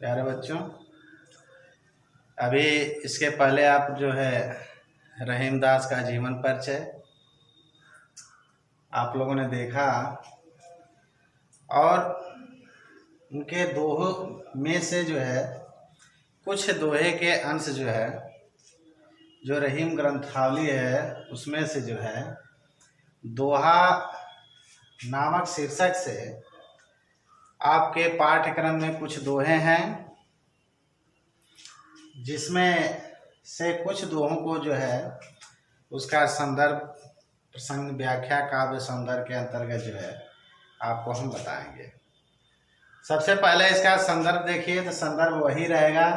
प्यारे बच्चों, अभी इसके पहले आप जो है रहीमदास का जीवन परिचय आप लोगों ने देखा और उनके दोहों में से जो है कुछ दोहे के अंश जो है जो रहीम ग्रंथावली है उसमें से जो है दोहा नामक शीर्षक से आपके पाठ्यक्रम में कुछ दोहे हैं, जिसमें से कुछ दोहों को जो है उसका संदर्भ प्रसंग व्याख्या काव्य सौंदर्य के अंतर्गत जो है आपको हम बताएंगे। सबसे पहले इसका संदर्भ देखिए तो संदर्भ वही रहेगा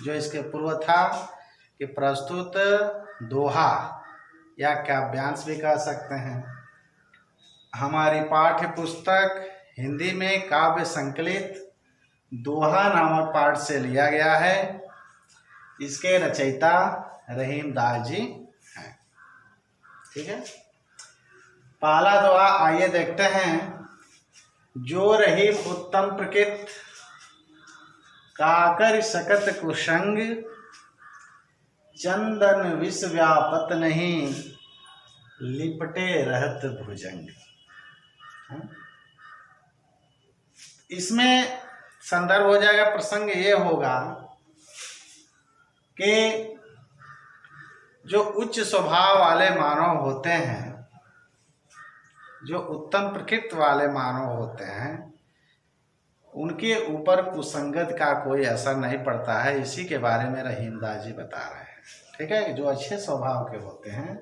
जो इसके पूर्व था कि प्रस्तुत दोहा या काव्यांश भी कह सकते हैं हमारी पाठ्य पुस्तक हिंदी में काव्य संकलित दोहा नामक पाठ से लिया गया है। इसके रचयिता रहीमदास जी हैं। ठीक है, पहला दोहा आइए देखते हैं। जो रहीम उत्तम प्रकृत काकर सकत कुसंग, चंदन विष व्यापत नहीं लिपटे रहत भुजंग। इसमें संदर्भ हो जाएगा, प्रसंग ये होगा कि जो उच्च स्वभाव वाले मानव होते हैं, जो उत्तम प्रकृति वाले मानव होते हैं, उनके ऊपर कुसंगत का कोई असर नहीं पड़ता है। इसी के बारे में रहीमदास जी बता रहे हैं। ठीक है, जो अच्छे स्वभाव के होते हैं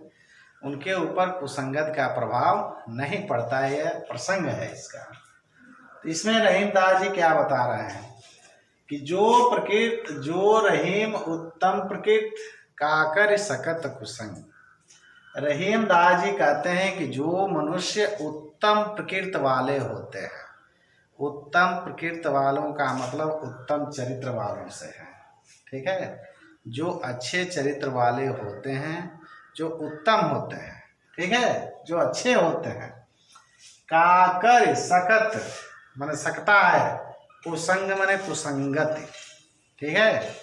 उनके ऊपर कुसंगत का प्रभाव नहीं पड़ता है। यह प्रसंग है इसका। तो इसमें रहीमदास जी क्या बता रहे हैं कि जो रहीम उत्तम प्रकृति काकर सकत कुसंग। रहीमदास जी कहते हैं कि जो मनुष्य उत्तम प्रकृति वाले होते हैं, उत्तम प्रकृति वालों का मतलब उत्तम चरित्र वालों से है। ठीक है, जो अच्छे चरित्र वाले होते हैं, जो उत्तम होते हैं, ठीक है, जो अच्छे होते हैं। काकर सकत माने सकता है, कुसंग माने कुसंगति। ठीक है,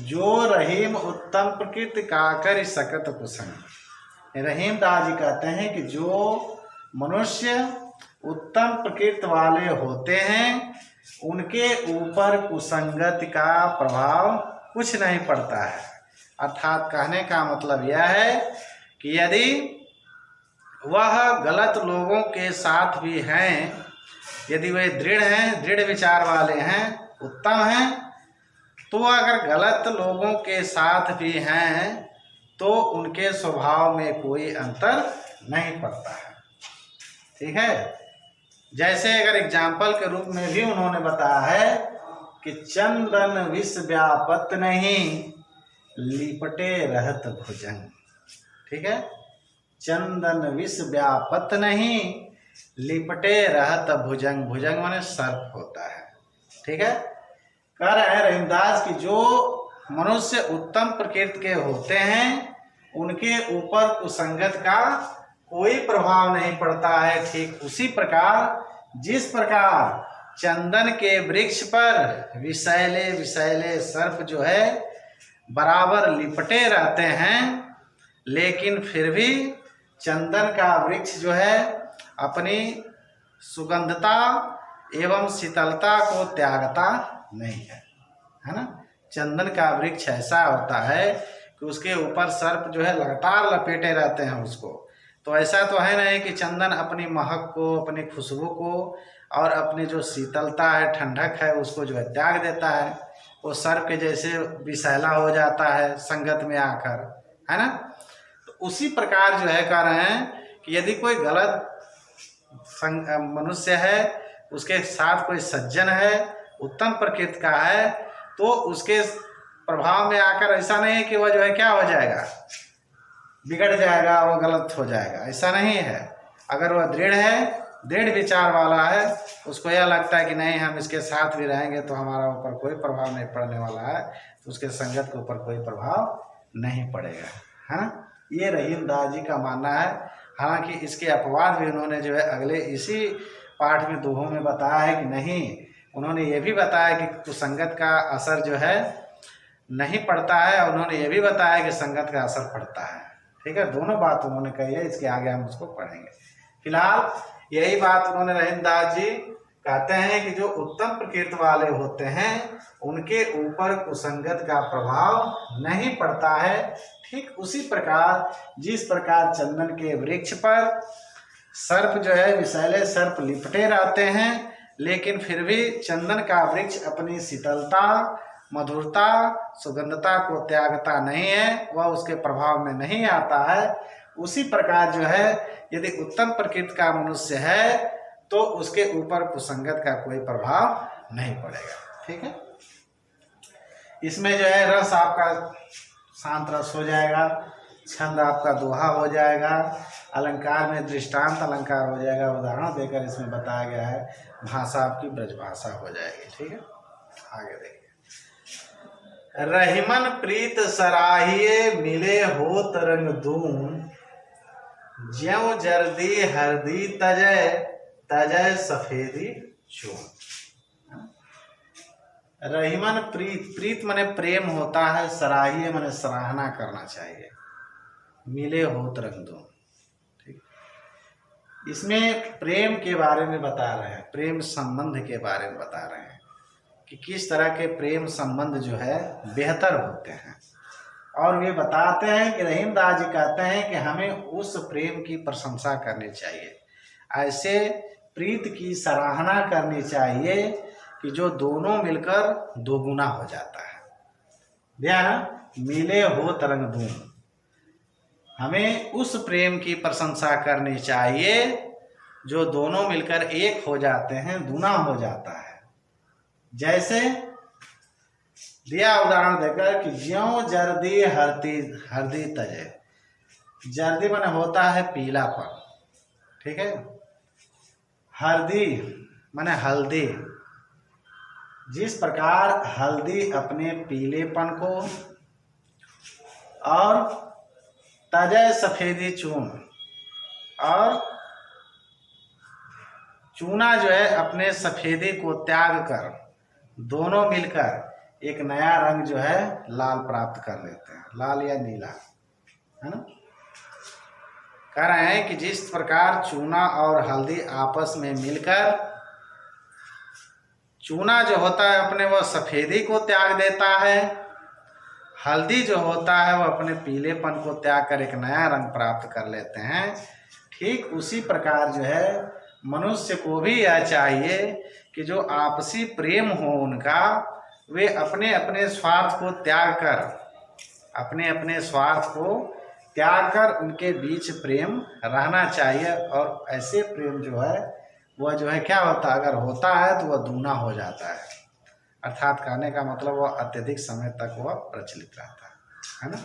जो रहीम उत्तम प्रकृति काकर सकत कुसंग। रहीमदास जी कहते हैं कि जो मनुष्य उत्तम प्रकृति वाले होते हैं उनके ऊपर कुसंगति का प्रभाव कुछ नहीं पड़ता है। अर्थात कहने का मतलब यह है कि यदि वह गलत लोगों के साथ भी हैं, यदि वे दृढ़ हैं, दृढ़ विचार वाले हैं, उत्तम हैं, तो अगर गलत लोगों के साथ भी हैं तो उनके स्वभाव में कोई अंतर नहीं पड़ता है। ठीक है, जैसे अगर एग्जाम्पल के रूप में भी उन्होंने बताया है कि चंदन विष व्यापत नहीं लिपटे रहत भुजंग। ठीक है, चंदन विष व्यापत नहीं लिपटे रहत भुजंग। भुजंग माने सर्प होता है। ठीक है, कह रहे हैं रहीमदास कि जो मनुष्य उत्तम प्रकृति के होते हैं उनके ऊपर कुसंगत का कोई प्रभाव नहीं पड़ता है। ठीक उसी प्रकार जिस प्रकार चंदन के वृक्ष पर विषैले विषैले सर्प जो है बराबर लिपटे रहते हैं, लेकिन फिर भी चंदन का वृक्ष जो है अपनी सुगंधता एवं शीतलता को त्यागता नहीं है, है ना। चंदन का वृक्ष ऐसा होता है कि उसके ऊपर सर्प जो है लगातार लपेटे रहते हैं उसको। तो ऐसा तो है नहीं कि चंदन अपनी महक को, अपनी खुशबू को और अपनी जो शीतलता है, ठंडक है, उसको जो है त्याग देता है। वो सर्प के जैसे विषैला हो जाता है संगत में आकर, है ना। तो उसी प्रकार जो है कह रहे हैं कि यदि कोई गलत मनुष्य है, उसके साथ कोई सज्जन है, उत्तम प्रकृति का है, तो उसके प्रभाव में आकर ऐसा नहीं है कि वह जो है क्या हो जाएगा, बिगड़ जाएगा, वो गलत हो जाएगा, ऐसा नहीं है। अगर वह दृढ़ है, दृढ़ विचार वाला है, उसको यह लगता है कि नहीं हम इसके साथ भी रहेंगे तो हमारा ऊपर कोई प्रभाव नहीं पड़ने वाला है, तो उसके संगत के ऊपर कोई प्रभाव नहीं पड़ेगा, है ना। ये रहीमदास जी का मानना है। हालांकि इसके अपवाद भी उन्होंने जो है अगले इसी पाठ में दोहों में बताया है कि नहीं, उन्होंने ये भी बताया कि कुसंगत का असर जो है नहीं पड़ता है, उन्होंने ये भी बताया कि संगत का असर पड़ता है। ठीक है, दोनों बात उन्होंने कही है, इसके आगे हम उसको पढ़ेंगे। फिलहाल यही बात उन्होंने रहीमदास जी कहते हैं कि जो उत्तम प्रकृति वाले होते हैं उनके ऊपर कुसंगत का प्रभाव नहीं पड़ता है। ठीक उसी प्रकार जिस प्रकार चंदन के वृक्ष पर सर्प जो है, विषैले सर्प लिपटे रहते हैं, लेकिन फिर भी चंदन का वृक्ष अपनी शीतलता, मधुरता, सुगंधता को त्यागता नहीं है, वह उसके प्रभाव में नहीं आता है। उसी प्रकार जो है यदि उत्तम प्रकृति का मनुष्य है तो उसके ऊपर कुसंगत का कोई प्रभाव नहीं पड़ेगा। ठीक है, इसमें जो है रस आपका शांत रस हो जाएगा, छंद आपका दोहा हो जाएगा, अलंकार में दृष्टांत अलंकार हो जाएगा, उदाहरण देकर इसमें बताया गया है, भाषा आपकी ब्रजभाषा हो जाएगी। ठीक है, आगे देखिए। रहीमन प्रीत सराहिए मिले होत रंग दून, ज्यों जर्दी हरदी तजय तजय सफेदी चून। रहीमन प्रीत, प्रीत माने प्रेम होता है, सराहिए माने सराहना करना चाहिए, मिले होत रंग दून। ठीक, इसमें प्रेम के बारे में बता रहे हैं, प्रेम संबंध के बारे में बता रहे हैं कि किस तरह के प्रेम संबंध जो है बेहतर होते हैं। और वे बताते हैं कि रहीमदास जी कहते हैं कि हमें उस प्रेम की प्रशंसा करनी चाहिए, ऐसे प्रीत की सराहना करनी चाहिए कि जो दोनों मिलकर दोगुना हो जाता है। ध्यान, मिले हो तरंग दून, हमें उस प्रेम की प्रशंसा करनी चाहिए जो दोनों मिलकर एक हो जाते हैं, दूना हो जाता है। जैसे दिया उदाहरण देकर कि ज्यों जर्दी हरदी तजे, जर्दी माने होता है पीलापन, ठीक है, हरदी माने हल्दी, जिस प्रकार हल्दी अपने पीलेपन को और तजय सफेदी चून, और चूना जो है अपने सफेदी को त्याग कर दोनों मिलकर एक नया रंग जो है लाल प्राप्त कर लेते हैं, लाल या नीला, है ना। कह रहे हैं कि जिस प्रकार चूना और हल्दी आपस में मिलकर, चूना जो होता है अपने वो सफेदी को त्याग देता है, हल्दी जो होता है वो अपने पीलेपन को त्याग कर एक नया रंग प्राप्त कर लेते हैं। ठीक उसी प्रकार जो है मनुष्य को भी यह चाहिए कि जो आपसी प्रेम हो उनका, वे अपने अपने स्वार्थ को त्याग कर, अपने अपने स्वार्थ को त्याग कर उनके बीच प्रेम रहना चाहिए। और ऐसे प्रेम जो है वह जो है क्या होता है, अगर होता है तो वह दूना हो जाता है, अर्थात कहने का मतलब वह अत्यधिक समय तक वह प्रचलित रहता है ना।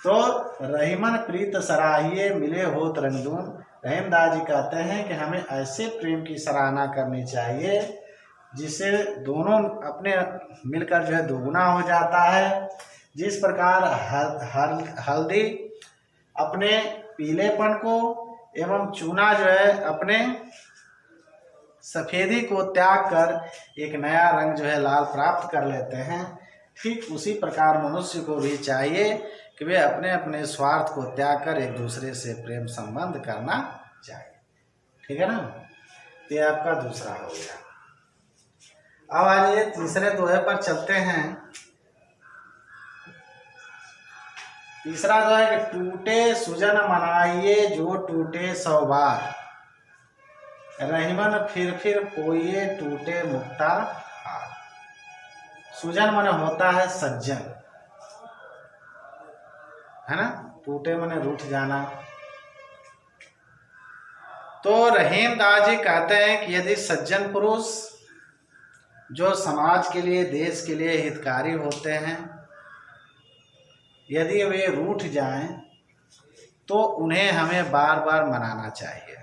तो रहीमन प्रीत सराहिए मिले होत रंगदून, रहीमदास जी कहते हैं कि हमें ऐसे प्रेम की सराहना करनी चाहिए जिससे दोनों अपने मिलकर जो है दोगुना हो जाता है। जिस प्रकार हल्दी अपने पीलेपन को एवं चूना जो है अपने सफेदी को त्याग कर एक नया रंग जो है लाल प्राप्त कर लेते हैं, ठीक उसी प्रकार मनुष्य को भी चाहिए कि वे अपने अपने स्वार्थ को त्याग कर एक दूसरे से प्रेम संबंध करना चाहिए। ठीक है ना, ये आपका दूसरा हो गया। अब आइए तीसरे दोहे पर चलते हैं। तीसरा जो है कि टूटे सुजन मनाइए जो टूटे 100 बार, रहीमन फिर पोइए टूटे मुक्ता हार। सुजन माने होता है सज्जन, है ना, टूटे माने रूठ जाना। तो रहीमदास जी कहते हैं कि यदि सज्जन पुरुष जो समाज के लिए, देश के लिए हितकारी होते हैं, यदि वे रूठ जाएं तो उन्हें हमें बार बार मनाना चाहिए,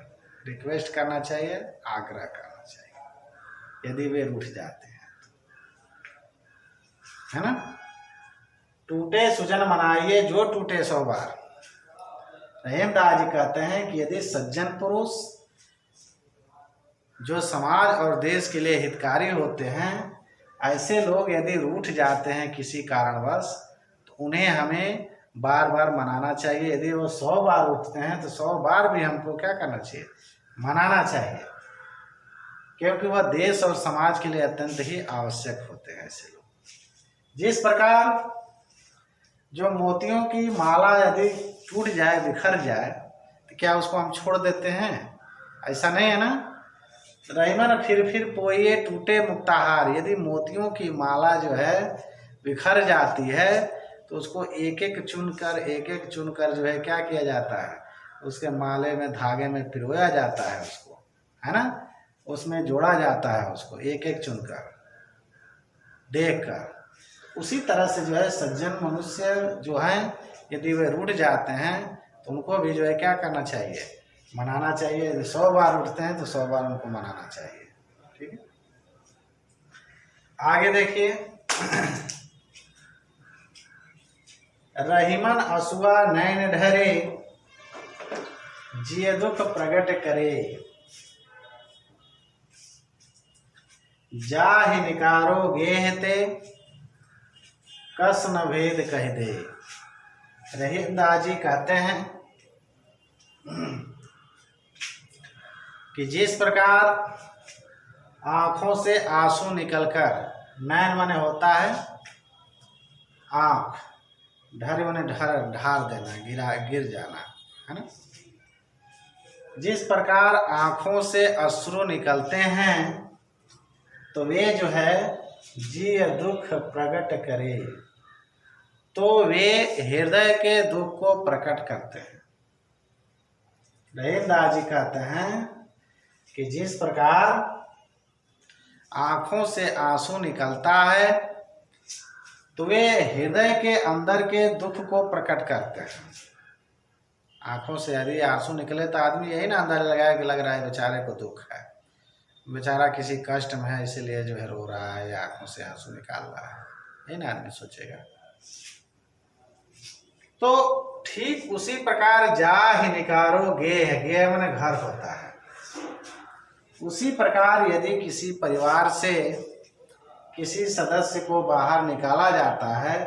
रिक्वेस्ट करना चाहिए, आग्रह करना चाहिए यदि वे रूठ जाते हैं, है ना। टूटे सुजन मनाइए जो टूटे 100 बार। रहीमदास जी कहते हैं कि यदि सज्जन पुरुष जो समाज और देश के लिए हितकारी होते हैं, ऐसे लोग यदि रूठ जाते हैं किसी कारणवश, तो उन्हें हमें बार बार मनाना चाहिए। यदि वो 100 बार उठते हैं तो 100 बार भी हमको क्या करना चाहिए, मनाना चाहिए, क्योंकि वह देश और समाज के लिए अत्यंत ही आवश्यक होते हैं ऐसे लोग। जिस प्रकार जो मोतियों की माला यदि टूट जाए, बिखर जाए, तो क्या उसको हम छोड़ देते हैं? ऐसा नहीं है ना। रहीमन फिर पोइए टूटे मुक्ताहार। यदि मोतियों की माला जो है बिखर जाती है तो उसको एक एक चुनकर जो है क्या किया जाता है, उसके माले में धागे में पिरोया जाता है उसको, है ना, उसमें जोड़ा जाता है उसको एक एक चुनकर देखकर। उसी तरह से जो है सज्जन मनुष्य जो हैं यदि वे रूठ जाते हैं तो उनको भी जो है क्या करना चाहिए, मनाना चाहिए। 100 बार उठते हैं तो 100 बार उनको मनाना चाहिए। ठीक है, आगे देखिए। रहीमन असुआ नैन ढरे, जिय दुख प्रगट करे, जाहि निकारो गेहते, कस न भेद कह दे। रहीमदास जी कहते हैं कि जिस प्रकार आंखों से आंसू निकलकर, नैन माने होता है आंख, ढर माने ढार देना, गिर जाना, है ना। जिस प्रकार आंखों से अश्रु निकलते हैं तो वे जो है जिय दुख प्रकट करे, तो वे हृदय के दुख को प्रकट करते हैं। रहीमदास जी कहते हैं कि जिस प्रकार आंखों से आंसू निकलता है तो वे हृदय के अंदर के दुख को प्रकट करते हैं। आंखों से यदि आंसू निकले तो आदमी यही ना अंदर लगाया कि लग रहा है बेचारे को दुख है, बेचारा किसी कष्ट में है इसीलिए जो है रो रहा है या आंखों से आंसू निकाल रहा है, यही ना आदमी सोचेगा। तो ठीक उसी प्रकार जा ही निकारो गेह, गेह माने घर होता है। उसी प्रकार यदि किसी परिवार से किसी सदस्य को बाहर निकाला जाता है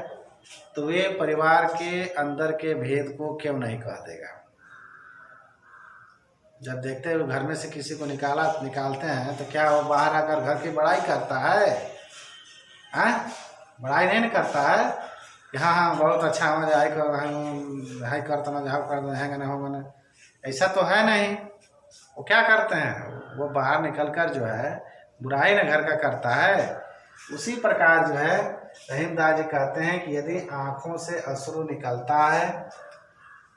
तो वे परिवार के अंदर के भेद को क्यों नहीं कह देगा। जब देखते हैं घर में से किसी को निकालते हैं तो क्या वो बाहर आकर घर की बड़ाई करता है? बड़ाई नहीं करता है कि हाँ बहुत अच्छा मजा हाई करता मजा कर, ऐसा तो है नहीं। वो क्या करते हैं, वो बाहर निकलकर जो है बुराई न घर का करता है। उसी प्रकार जो है रहीमदास जी कहते हैं कि यदि आंखों से अश्रु निकलता है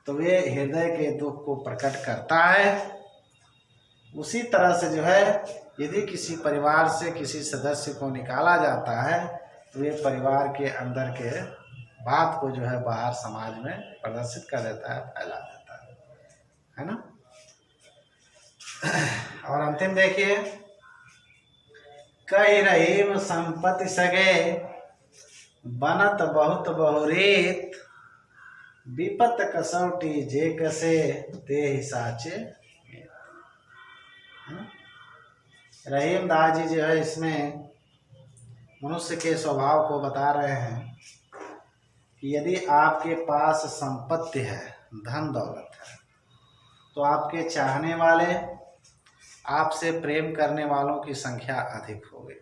तो वे हृदय के दुख को प्रकट करता है। उसी तरह से जो है यदि किसी परिवार से किसी सदस्य को निकाला जाता है तो वे परिवार के अंदर के बात को जो है बाहर समाज में प्रदर्शित कर देता है, फैला देता है ना। और अंतिम देखिए, कई रहीम संपत्ति सगे, बनत बहुत बहुरीत, विपत कसौटी जे कसे, ते ही साचे। रहीमदास जी जो है इसमें मनुष्य के स्वभाव को बता रहे हैं कि यदि आपके पास संपत्ति है, धन दौलत है, तो आपके चाहने वाले, आपसे प्रेम करने वालों की संख्या अधिक होगी।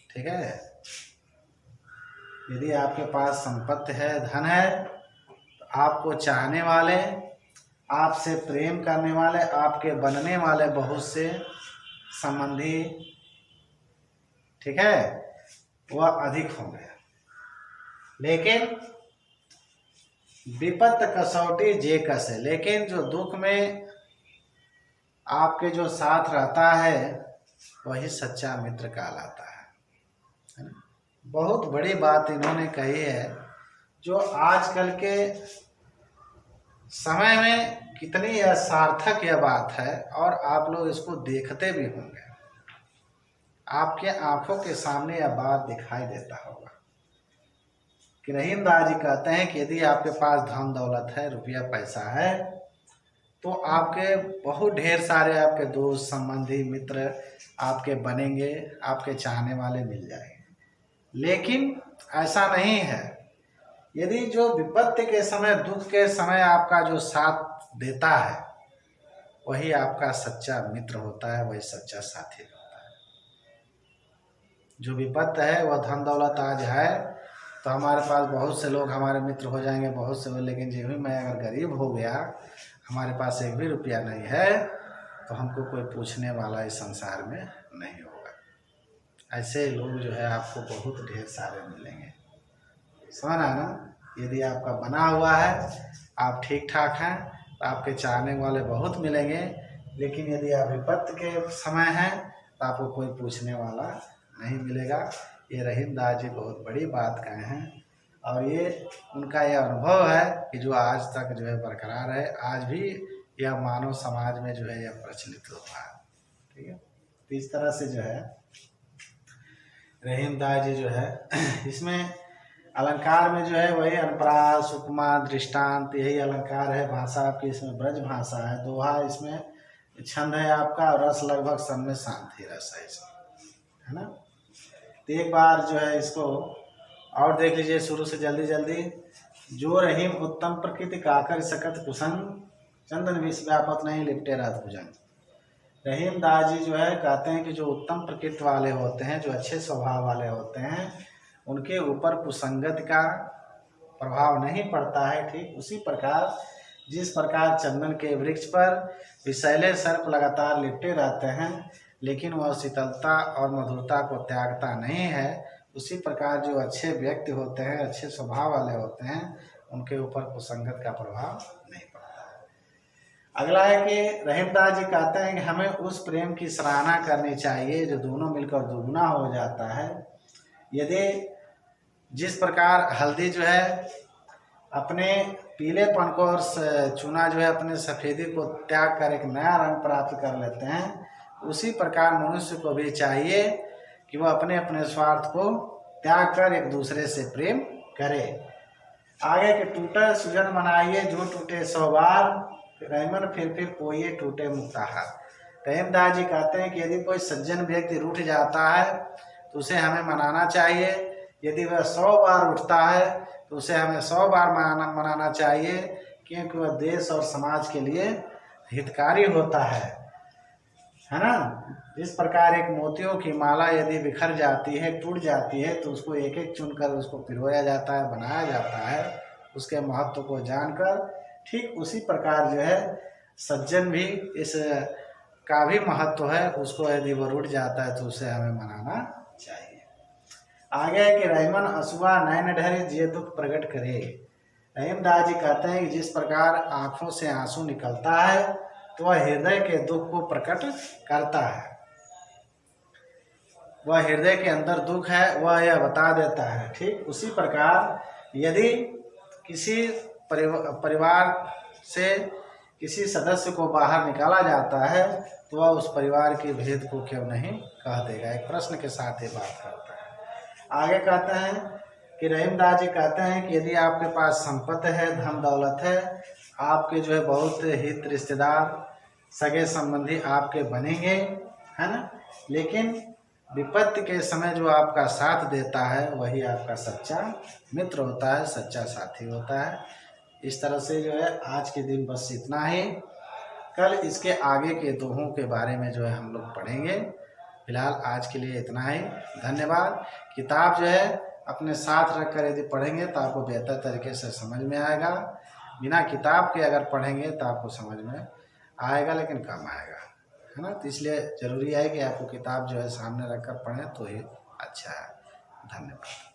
ठीक है, यदि आपके पास संपत्ति है, धन है, तो आपको चाहने वाले, आपसे प्रेम करने वाले, आपके बनने वाले बहुत से संबंधी, ठीक है, वह अधिक होंगे। लेकिन विपत कसौटी जे कसे, लेकिन जो दुख में आपके जो साथ रहता है वही सच्चा मित्र कहलाता है ना। बहुत बड़ी बात इन्होंने कही है जो आजकल के समय में कितनी यह सार्थक यह बात है, और आप लोग इसको देखते भी होंगे, आपके आंखों के सामने यह बात दिखाई देता होगा कि रहीमदास जी कहते हैं कि यदि आपके पास धन दौलत है, रुपया पैसा है, तो आपके बहुत ढेर सारे आपके दोस्त संबंधी मित्र आपके बनेंगे, आपके चाहने वाले मिल जाएंगे। लेकिन ऐसा नहीं है। यदि जो विपत्ति के समय, दुख के समय आपका जो साथ देता है वही आपका सच्चा मित्र होता है, वही सच्चा साथी होता है। जो विपत्त है वह धन दौलत आज है तो हमारे पास बहुत से लोग हमारे मित्र हो जाएंगे, बहुत से लोग, लेकिन जो भी मैं अगर गरीब हो गया, हमारे पास एक भी रुपया नहीं है, तो हमको कोई पूछने वाला इस संसार में नहीं होगा। ऐसे लोग जो है आपको बहुत ढेर सारे मिलेंगे, समझना ना। यदि आपका बना हुआ है, आप ठीक ठाक हैं, तो आपके चाहने वाले बहुत मिलेंगे। लेकिन यदि आप विपत्ति के समय हैं तो आपको कोई पूछने वाला नहीं मिलेगा। ये रहीम दास जी बहुत बड़ी बात कहे हैं, और ये उनका यह अनुभव है कि जो आज तक जो है बरकरार है। आज भी यह मानव समाज में जो है यह प्रचलित होता है। ठीक है, तो इस तरह से जो है रहीम दास जी जो है इसमें अलंकार में जो है वही अनुप्रास, उपमा, दृष्टांत, यही अलंकार है। भाषा आपकी इसमें ब्रज भाषा है। दोहा इसमें छंद है आपका, और रस लगभग सब में शांति रस है इसमें, है ना। तो एक बार जो है इसको और देख लीजिए शुरू से जल्दी जल्दी। जो रहीम उत्तम प्रकृति काकर सकत कुसंग, चंदन विष व्यापत नहीं लिपटे रात भुजंग। रहीम दास जी जो है कहते हैं कि जो उत्तम प्रकृति वाले होते हैं, जो अच्छे स्वभाव वाले होते हैं, उनके ऊपर कुसंगत का प्रभाव नहीं पड़ता है। ठीक उसी प्रकार जिस प्रकार चंदन के वृक्ष पर विषैले सर्प लगातार लिपटे रहते हैं, लेकिन वह शीतलता और मधुरता को त्यागता नहीं है, उसी प्रकार जो अच्छे व्यक्ति होते हैं, अच्छे स्वभाव वाले होते हैं, उनके ऊपर कुसंगत का प्रभाव नहीं पड़ता है। अगला है कि रहीमदास जी कहते हैं कि हमें उस प्रेम की सराहना करनी चाहिए जो दोनों मिलकर दुगुना हो जाता है। यदि जिस प्रकार हल्दी जो है अपने पीलेपन को और चूना जो है अपने सफ़ेदी को त्याग कर एक नया रंग प्राप्त कर लेते हैं, उसी प्रकार मनुष्य को भी चाहिए कि वह अपने अपने स्वार्थ को त्याग कर एक दूसरे से प्रेम करे। आगे के टूटे सुजन बनाइए जो टूटे 100 बार, रहीमन फिर कोई टूटे मुक्ताहार। रहीमदास जी कहते हैं कि यदि कोई सज्जन व्यक्ति रूठ जाता है तो उसे हमें मनाना चाहिए। यदि वह 100 बार उठता है तो उसे हमें 100 बार मनाना चाहिए, क्योंकि वह देश और समाज के लिए हितकारी होता है ना। जिस प्रकार एक मोतियों की माला यदि बिखर जाती है, टूट जाती है, तो उसको एक एक चुनकर उसको पिरोया जाता है, बनाया जाता है उसके महत्व को जानकर। ठीक उसी प्रकार जो है सज्जन भी इस का भी महत्व है, उसको यदि वो रूठ जाता है तो उसे हमें मनाना चाहिए। आगे कि रहीमन असुआ नैन ढरे जे दुख प्रकट करे। रहीमदास जी कहते हैं कि जिस प्रकार आंखों से आंसू निकलता है तो वह हृदय के दुख को प्रकट करता है। वह हृदय के अंदर दुख है वह यह बता देता है। ठीक उसी प्रकार यदि किसी परिवार से किसी सदस्य को बाहर निकाला जाता है तो वह उस परिवार के भेद को क्यों नहीं कह देगा। एक प्रश्न के साथ ये बात करता है। आगे कहते हैं कि रहीमदास जी कहते हैं कि यदि आपके पास संपत्ति है, धन दौलत है, आपके जो है बहुत हित रिश्तेदार सगे संबंधी आपके बनेंगे, है ना, लेकिन विपत्ति के समय जो आपका साथ देता है वही आपका सच्चा मित्र होता है, सच्चा साथी होता है। इस तरह से जो है आज के दिन बस इतना ही। कल इसके आगे के दोहों के बारे में जो है हम लोग पढ़ेंगे। फिलहाल आज के लिए इतना ही, धन्यवाद। किताब जो है अपने साथ रखकर यदि पढ़ेंगे तो आपको बेहतर तरीके से समझ में आएगा। बिना किताब के अगर पढ़ेंगे तो आपको समझ में आएगा लेकिन कम आएगा, है ना। तो इसलिए ज़रूरी है कि आपको किताब जो है सामने रखकर पढ़ें तो ही अच्छा है। धन्यवाद।